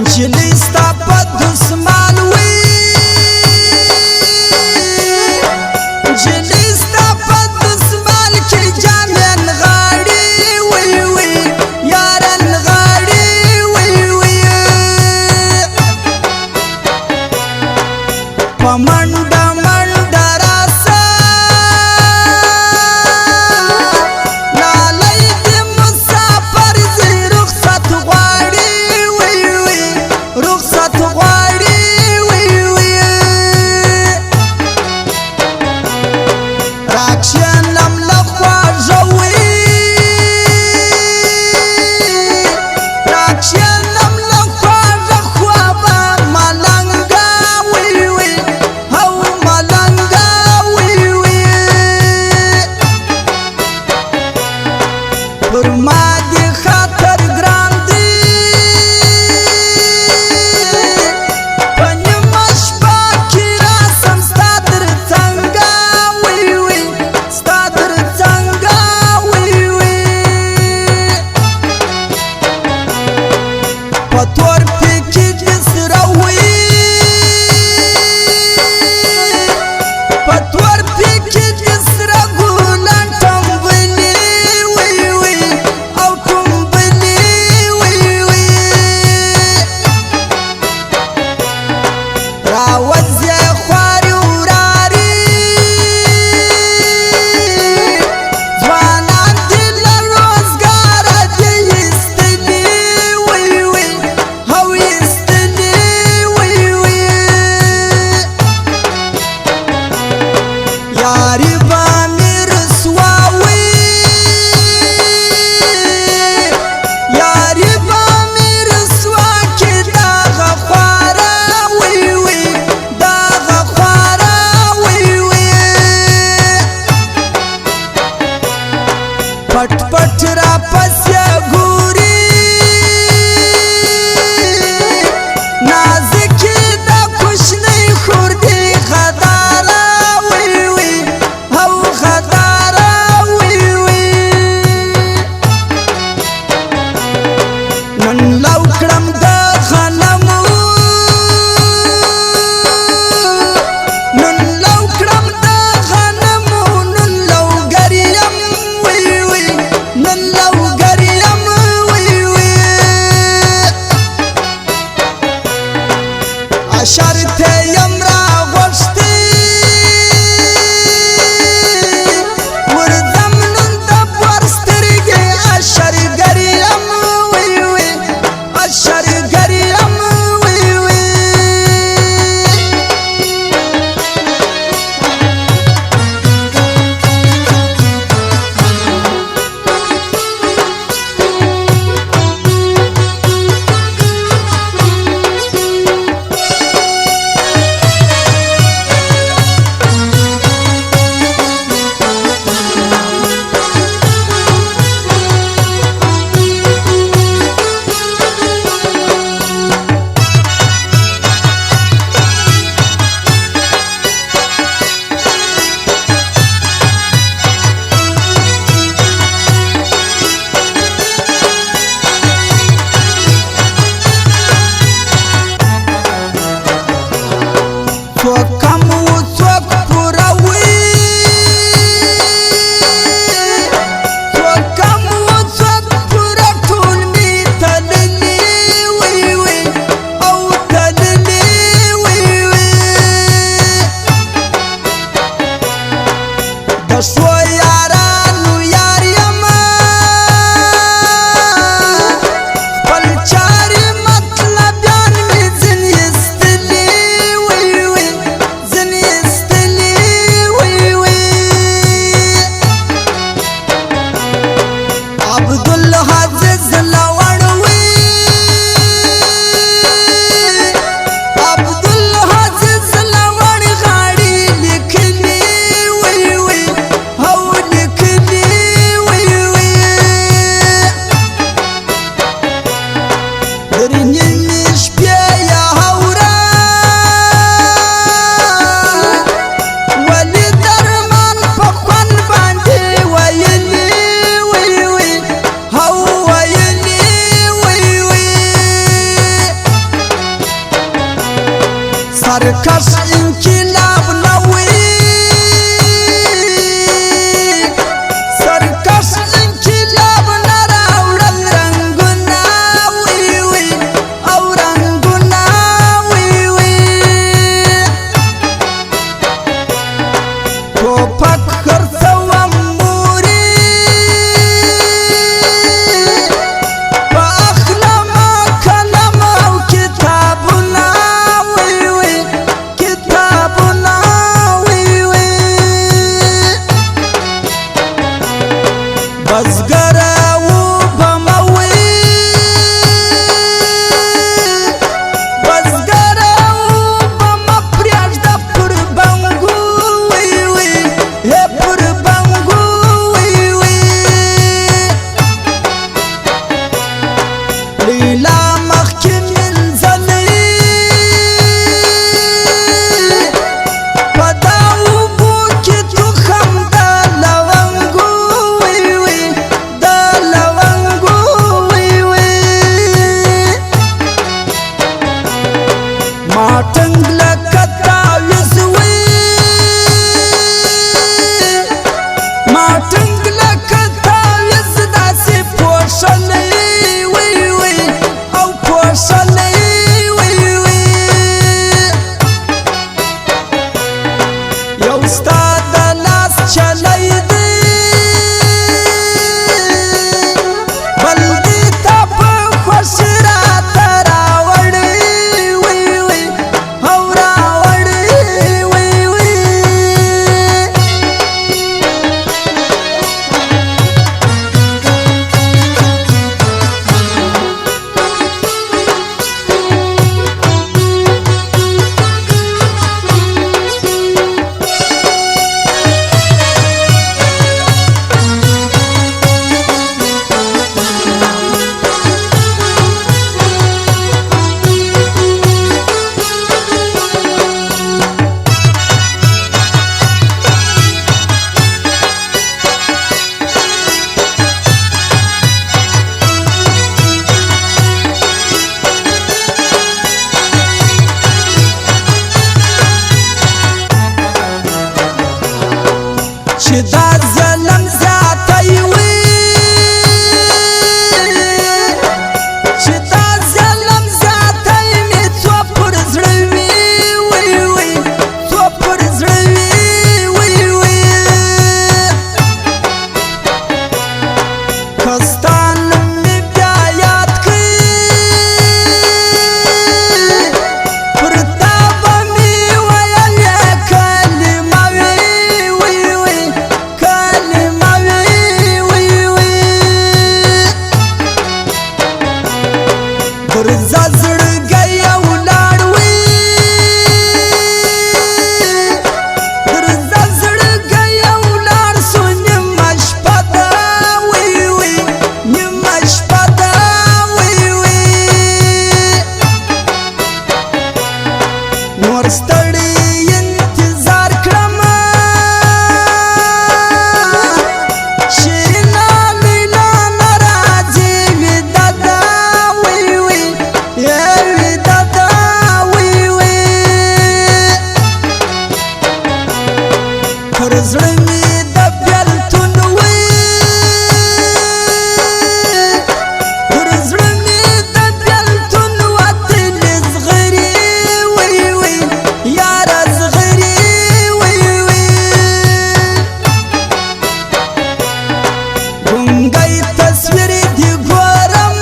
نجلي ستا دسمال وي نجلي ستا دسمال كي جامن غاړي وي وي یارن غاړي وي وي پمنډا منډا راسا نالای دې مسافر زی رخصت غواړي وي وي رخصت غواړي وي وي راکشنم لخوا ژوي راکشنم لخوا ژخوا به ملنګا وي وي او ملنګا وي وي پر ما دې خاطر ګران دی په نیمه شپه کې راسم ستا تر څنګه وي وي ستا تر څنګه وي وي په تور پکې دې سره وي په تور پکې دې سره ګلان ټومبلي وي وي او ټومبلي وي وي راوځي خواري وراري ځوانان دې له روزګاره دې ایستلي وي وي او ایستلي وي وي یاري به مې رسوا وي یاري به مې رسوا کې دغه خواره وي وي دغه خواره وي وي پټ پټ را پسې ګوري نازکې د کوچنۍ خور دې غداره وي وي او غداره وي وي نن لو کړم د غنمو نن لو کړم د غنمو نن لوګریم وي وي نن لوګریم وي وي اشرته یم راغوښتې ورځم نن د پر سترګې اشرګریم وي وي اشرګریم وي وي سرکش انقلاب نوی سرکش انقلاب نراوړل رنگونه وی وی او رنگونه وی وی ټوپک خرڅوم مورې په اخلم قلم او کتابونه وی وی کتابونه وی وی بزګر ماټنګ لکه تعویذ وی ماټنګ لکه تعویذ داسې پوښلې وی وی او پوښلې وی وی یو ستا د لاس چلی دی بل دې ته په خوښ راته راوړې چې دا ظلم زیاتی وي چې دا ظلم زیاتی مې څو پر زړه وي وی وی څو پر زړه وي وی وی که ستا نوم مې بیا یاد کړي پر تا به مې ویلې کلمه وي درځه زړګی ولاړ وي درځه زړګی ولاړ سو نیمه شپه ده وی وی نیمه شپه ده وی وی نور ستړی انتظار کړم شیرینه لیلا نه راځي ویده ده پر زړه مې د بیلتون وی پر زړه مې د بیلتون وتلې زغرې وی وی یاره زغرې وی وی ګونګی تصویر دې ګورم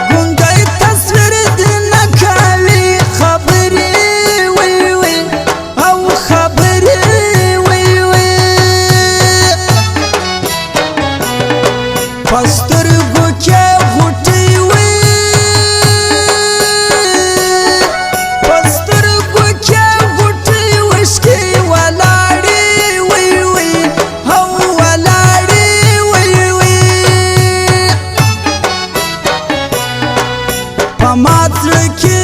ګونګی تصویر دې نه کوي خبرې پسترګو کې غوټې وي پسترګو کې غوټې وشکې ولاړې وی وی او ولاړې وی وی په ما زړه کې